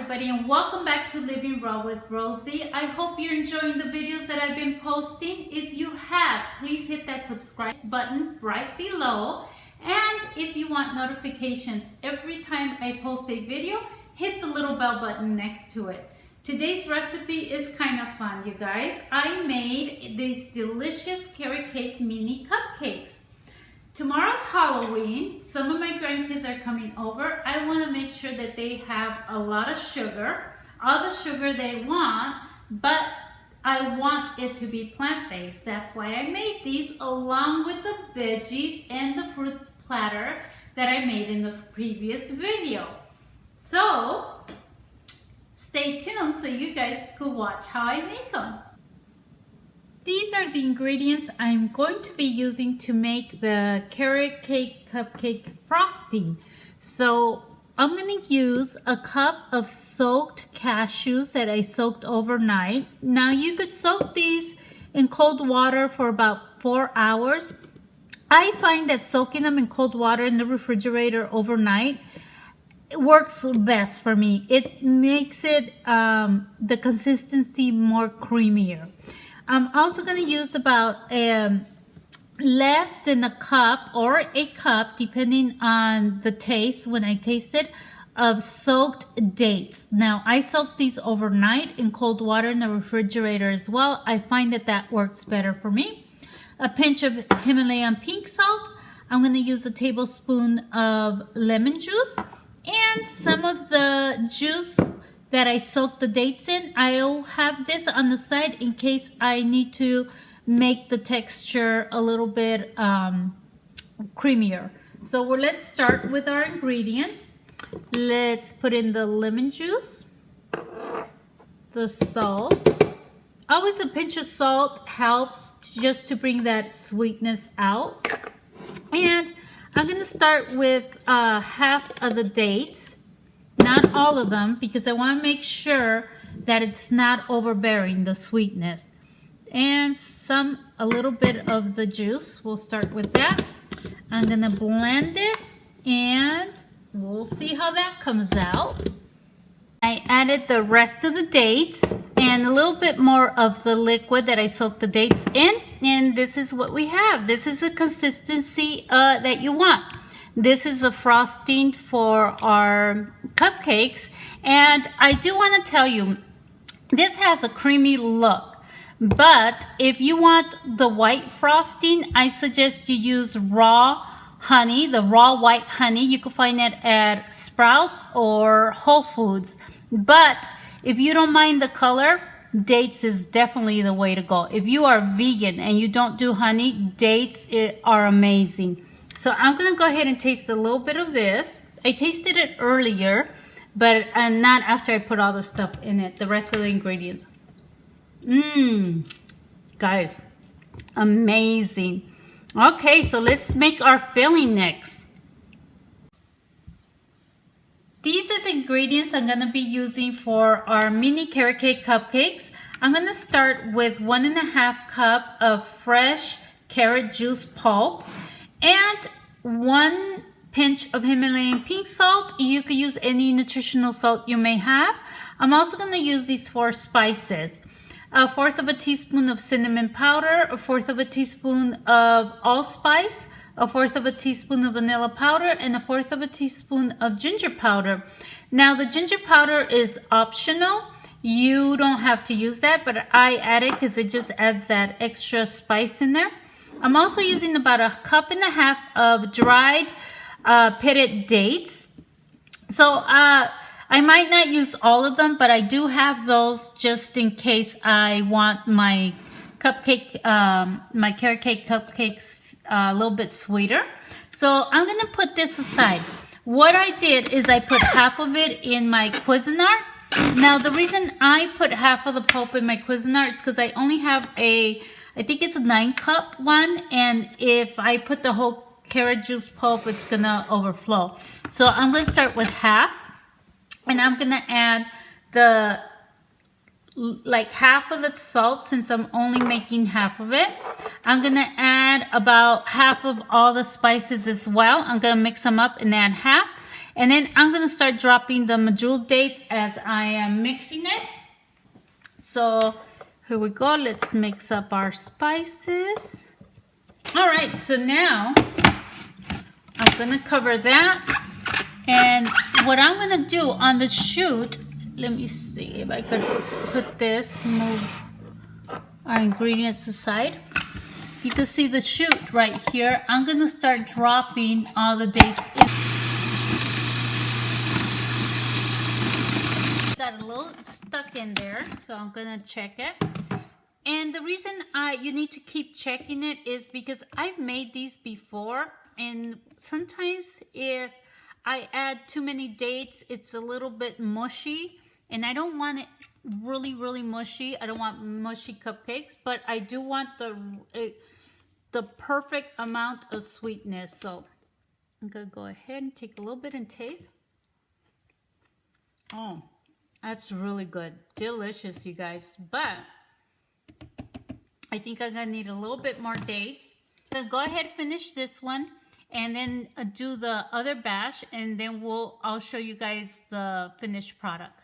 everybody, and welcome back to Living Raw with Rosie. I hope you're enjoying the videos that I've been posting. If you have, please hit that subscribe button right below. And if you want notifications every time I post a video, hit the little bell button next to it. Today's recipe is kind of fun, you guys. I made these delicious carrot cake mini cupcakes. Tomorrow's Halloween. Some of my grandkids are coming over. I want to make sure that they have a lot of sugar, all the sugar they want, but I want it to be plant-based. That's why I made these along with the veggies and the fruit platter that I made in the previous video. So stay tuned so you guys could watch how I make them. These are the ingredients I'm going to be using to make the carrot cake cupcake frosting. So I'm going to use a cup of soaked cashews that I soaked overnight. Now you could soak these in cold water for about 4 hours. I find that soaking them in cold water in the refrigerator overnight, it works best for me. It makes it the consistency more creamier. I'm also going to use about less than a cup or a cup, depending on the taste when I taste it, of soaked dates. Now, I soak these overnight in cold water in the refrigerator as well. I find that that works better for me. A pinch of Himalayan pink salt. I'm going to use a tablespoon of lemon juice and some of the juice that I soaked the dates in. I'll have this on the side in case I need to make the texture a little bit creamier. So let's start with our ingredients. Let's put in the lemon juice, the salt. Always a pinch of salt helps just to bring that sweetness out. And I'm gonna start with half of the dates. Not all of them, because I want to make sure that it's not overbearing, the sweetness. And a little bit of the juice. We'll start with that. I'm going to blend it and we'll see how that comes out. I added the rest of the dates and a little bit more of the liquid that I soaked the dates in. And this is what we have. This is the consistency that you want. This is the frosting for our cupcakes, and I do want to tell you, this has a creamy look, but if you want the white frosting, I suggest you use raw honey, the raw white honey. You can find it at Sprouts or Whole Foods, but if you don't mind the color, dates is definitely the way to go. If you are vegan and you don't do honey, dates are amazing. So I'm going to go ahead and taste a little bit of this. I tasted it earlier, but not after I put all the stuff in it, the rest of the ingredients. Guys, amazing. Okay, so let's make our filling next. These are the ingredients I'm going to be using for our mini carrot cake cupcakes. I'm going to start with 1.5 cup of fresh carrot juice pulp. And 1 pinch of Himalayan pink salt. You could use any nutritional salt you may have. I'm also going to use these 4 spices. 1/4 of a teaspoon of cinnamon powder, 1/4 of a teaspoon of allspice, 1/4 of a teaspoon of vanilla powder, and 1/4 of a teaspoon of ginger powder. Now the ginger powder is optional. You don't have to use that, but I add it because it just adds that extra spice in there. I'm also using about 1.5 cups of dried pitted dates. So I might not use all of them, but I do have those just in case I want my cupcake, my carrot cake cupcakes a little bit sweeter. So I'm going to put this aside. What I did is I put half of it in my Cuisinart. Now the reason I put half of the pulp in my Cuisinart is because I only have I think it's a 9-cup one, and if I put the whole carrot juice pulp, it's gonna overflow. So I'm gonna start with half, and I'm gonna add the half of the salt since I'm only making half of it. I'm gonna add about half of all the spices as well. I'm gonna mix them up and add half. And then I'm going to start dropping the medjool dates as I am mixing it. So here we go. Let's mix up our spices. All right, so now I'm going to cover that. And what I'm going to do on the shoot, let me see if I could put this, move our ingredients aside. You can see the shoot right here. I'm going to start dropping all the dates in. Got a little stuck in there, so I'm going to check it. And the reason you need to keep checking it is because I've made these before, and sometimes if I add too many dates, it's a little bit mushy, and I don't want it really mushy. I don't want mushy cupcakes, but I do want the perfect amount of sweetness. So I'm gonna go ahead and take a little bit and taste. Oh, that's really good. Delicious, you guys. But I think I'm gonna need a little bit more dates. So go ahead, finish this one, and then do the other batch, and then I'll show you guys the finished product.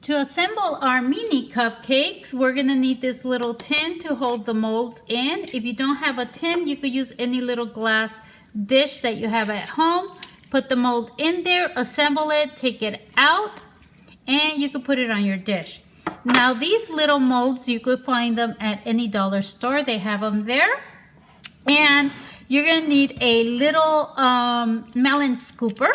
To assemble our mini cupcakes, we're gonna need this little tin to hold the molds in. If you don't have a tin, you could use any little glass dish that you have at home. Put the mold in there, assemble it, take it out, and you could put it on your dish. Now these little molds, you could find them at any dollar store. They have them there. And you're gonna need a little melon scooper.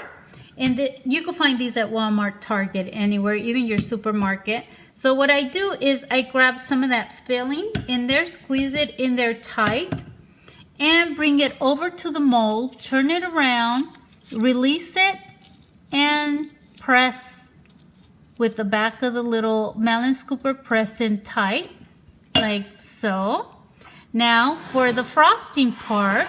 And you can find these at Walmart, Target, anywhere, even your supermarket. So what I do is I grab some of that filling in there, squeeze it in there tight, and bring it over to the mold, turn it around, release it, and press with the back of the little melon scooper, press in tight, like so. Now for the frosting part,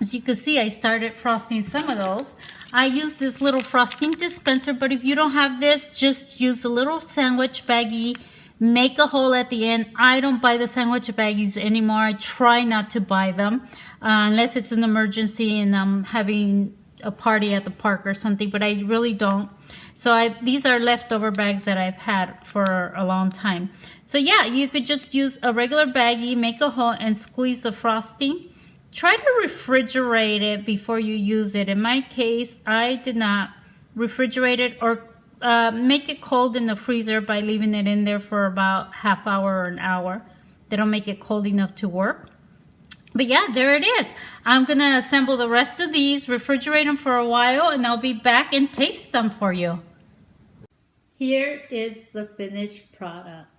as you can see, I started frosting some of those. I use this little frosting dispenser, but if you don't have this, just use a little sandwich baggie, make a hole at the end. I don't buy the sandwich baggies anymore. I try not to buy them unless it's an emergency and I'm having a party at the park or something, but I really don't. So these are leftover bags that I've had for a long time. So yeah, you could just use a regular baggie, make a hole, and squeeze the frosting. Try to refrigerate it before you use it. In my case, I did not refrigerate it or make it cold in the freezer by leaving it in there for about half hour or an hour. They don't make it cold enough to work. But yeah, there it is. I'm gonna assemble the rest of these, refrigerate them for a while, and I'll be back and taste them for you. Here is the finished product.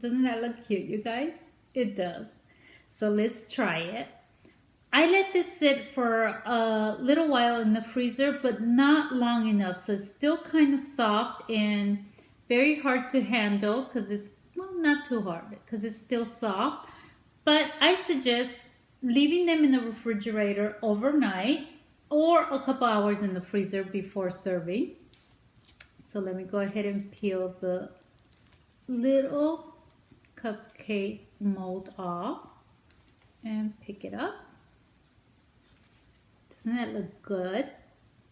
Doesn't that look cute, you guys? It does. So let's try it. I let this sit for a little while in the freezer, but not long enough. So it's still kind of soft and very hard to handle because it's, well, not too hard because it's still soft. But I suggest leaving them in the refrigerator overnight or a couple hours in the freezer before serving. So let me go ahead and peel the little cupcake mold off and pick it up. Doesn't that look good?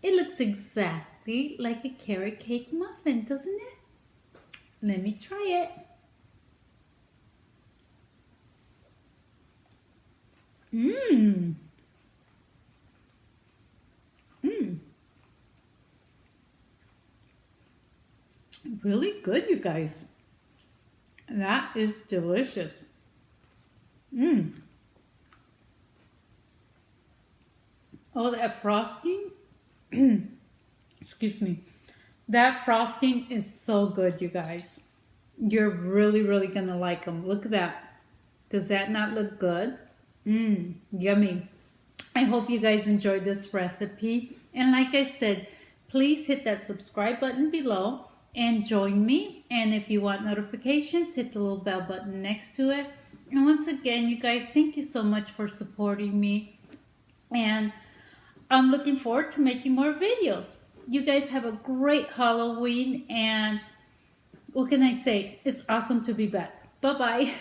It looks exactly like a carrot cake muffin, doesn't it? Let me try it. Mmm. Mmm. Really good, you guys. That is delicious. Mmm. Oh, that frosting. Excuse me. That frosting is so good, you guys. You're really gonna like them. Look at that. Does that not look good? Mmm, yummy. I hope you guys enjoyed this recipe. And like I said, please hit that subscribe button below and join me. And if you want notifications, hit the little bell button next to it. And once again, you guys, thank you so much for supporting me. And I'm looking forward to making more videos. You guys have a great Halloween, and what can I say? It's awesome to be back. Bye-bye.